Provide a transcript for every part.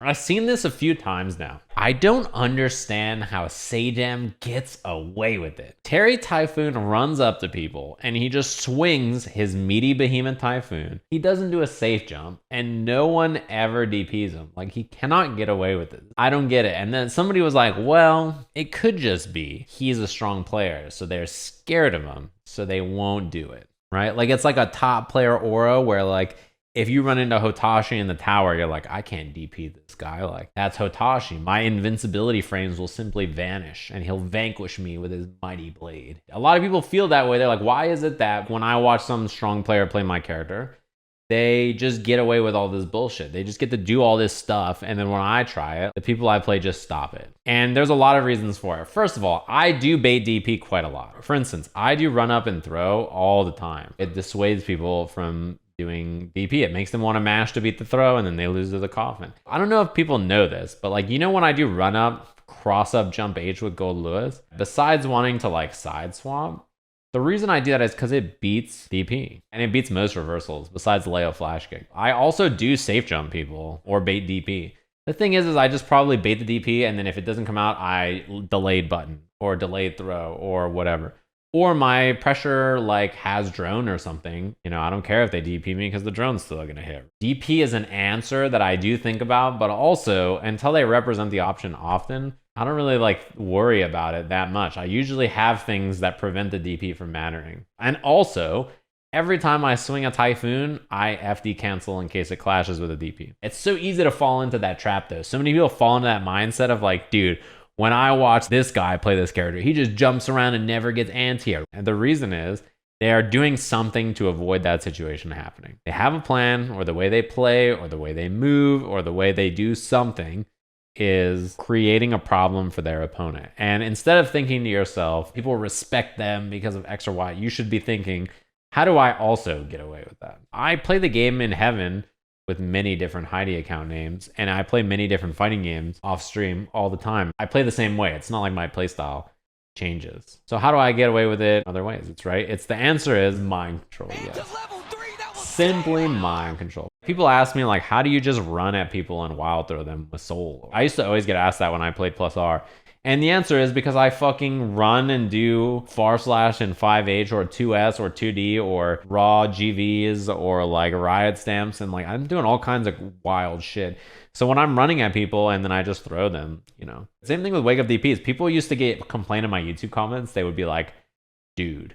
I've seen this a few times now. I don't understand how Sajam gets away with it. Terry Typhoon runs up to people and he just swings his meaty behemoth Typhoon. He doesn't do a safe jump and no one ever DPs him. Like, he cannot get away with it. I don't get it. And then somebody was like, well, it could just be he's a strong player, so they're scared of him, so they won't do it, right? Like, it's like a top player aura where, like, if you run into Hotashi in the tower, you're like, I can't DP this guy. Like, that's Hotashi. My invincibility frames will simply vanish and he'll vanquish me with his mighty blade. A lot of people feel that way. They're like, why is it that when I watch some strong player play my character, they just get away with all this bullshit? They just get to do all this stuff. And then when I try it, the people I play just stop it. And there's a lot of reasons for it. First of all, I do bait DP quite a lot. For instance, I do run up and throw all the time. It dissuades people from doing DP. It makes them want to mash to beat the throw and then they lose to the coffin. I don't know if people know this, but like, you know, when I do run up, cross up, jump H with Gold Lewis, besides wanting to like side swap, the reason I do that is because it beats DP and it beats most reversals besides Leo flash kick. I also do safe jump people or bait DP. The thing is I just probably bait the DP and then if it doesn't come out, I delayed button or delayed throw or whatever. Or my pressure like has drone or something. You know, I don't care if they DP me because the drone's still gonna hit. DP is an answer that I do think about, but also until they represent the option often, I don't really like worry about it that much. I usually have things that prevent the DP from mattering. And also, every time I swing a Typhoon, I FD cancel in case it clashes with a DP. It's so easy to fall into that trap though. So many people fall into that mindset of like, dude, when I watch this guy play this character, he just jumps around and never gets anti-air. And the reason is they are doing something to avoid that situation happening. They have a plan, or the way they play, or the way they move, or the way they do something is creating a problem for their opponent. And instead of thinking to yourself, people respect them because of X or Y, you should be thinking, how do I also get away with that? I play the game in heaven with many different Heidi account names, and I play many different fighting games off stream all the time. I play the same way. It's not like my playstyle changes. So how do I get away with it other ways? It's right. The answer is mind control. Yes. Simply mind control. People ask me like, how do you just run at people and wild throw them with soul? I used to always get asked that when I played plus R. And the answer is because I fucking run and do far slash in 5H or 2S or 2D or raw GVs or like riot stamps, and like I'm doing all kinds of wild shit. So when I'm running at people and then I just throw them, you know. Same thing with wake up DPs. People used to complain in my YouTube comments. They would be like, dude,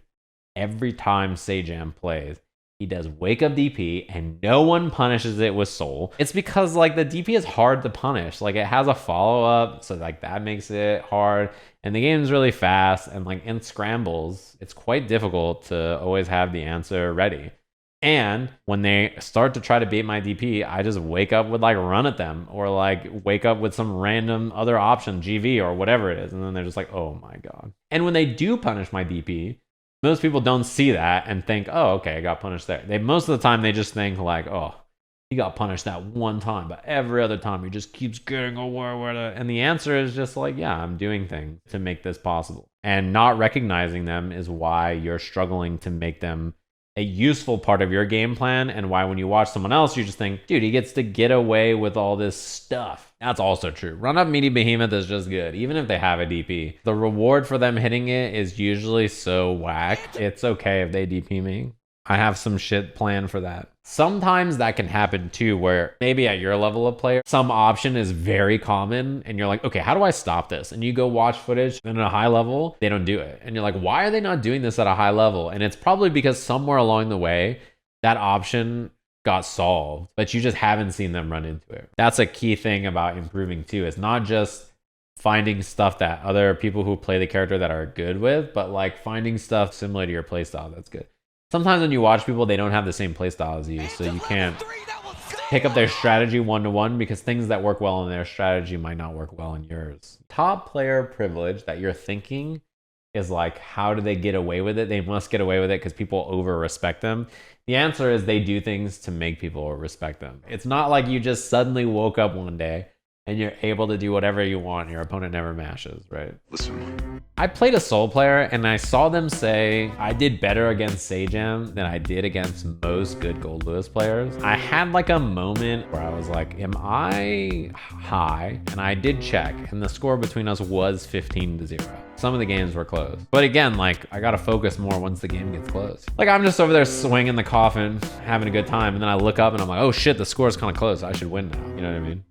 every time Sajam plays, he does wake up DP and no one punishes it with soul. It's because like the DP is hard to punish. Like it has a follow up, so like that makes it hard. And the game's really fast, and like in scrambles, it's quite difficult to always have the answer ready. And when they start to try to beat my DP, I just wake up with like run at them, or like wake up with some random other option, GV or whatever it is. And then they're just like, oh my God. And when they do punish my DP, most people don't see that and think, oh, okay, I got punished there. Most of the time, they just think like, oh, he got punished that one time, but every other time he just keeps getting away with it. And the answer is just like, yeah, I'm doing things to make this possible. And not recognizing them is why you're struggling to make them a useful part of your game plan, and why when you watch someone else, you just think, dude, he gets to get away with all this stuff. That's also true. Run up meaty behemoth is just good, even if they have a DP. The reward for them hitting it is usually so whack. It's okay if they DP me. I have some shit planned for that. Sometimes that can happen too, where maybe at your level of player, some option is very common and you're like, okay, how do I stop this? And you go watch footage, and at a high level, they don't do it. And you're like, why are they not doing this at a high level? And it's probably because somewhere along the way, that option got solved, but you just haven't seen them run into it. That's a key thing about improving too. It's not just finding stuff that other people who play the character that are good with, but like finding stuff similar to your playstyle that's good. Sometimes when you watch people, they don't have the same playstyle as you, so you can't pick up their strategy one-to-one, because things that work well in their strategy might not work well in yours. Top player privilege that you're thinking is like, how do they get away with it? They must get away with it because people over-respect them. The answer is they do things to make people respect them. It's not like you just suddenly woke up one day and you're able to do whatever you want and your opponent never mashes, right? Listen. I played a Soul player and I saw them say I did better against Sajam than I did against most good Gold Lewis players. I had like a moment where I was like, am I high? And I did check, and the score between us was 15-0. Some of the games were close. But again, like, I gotta focus more once the game gets close. Like, I'm just over there swinging the coffin, having a good time, and then I look up and I'm like, oh shit, the score's kind of close. I should win now. You know what I mean?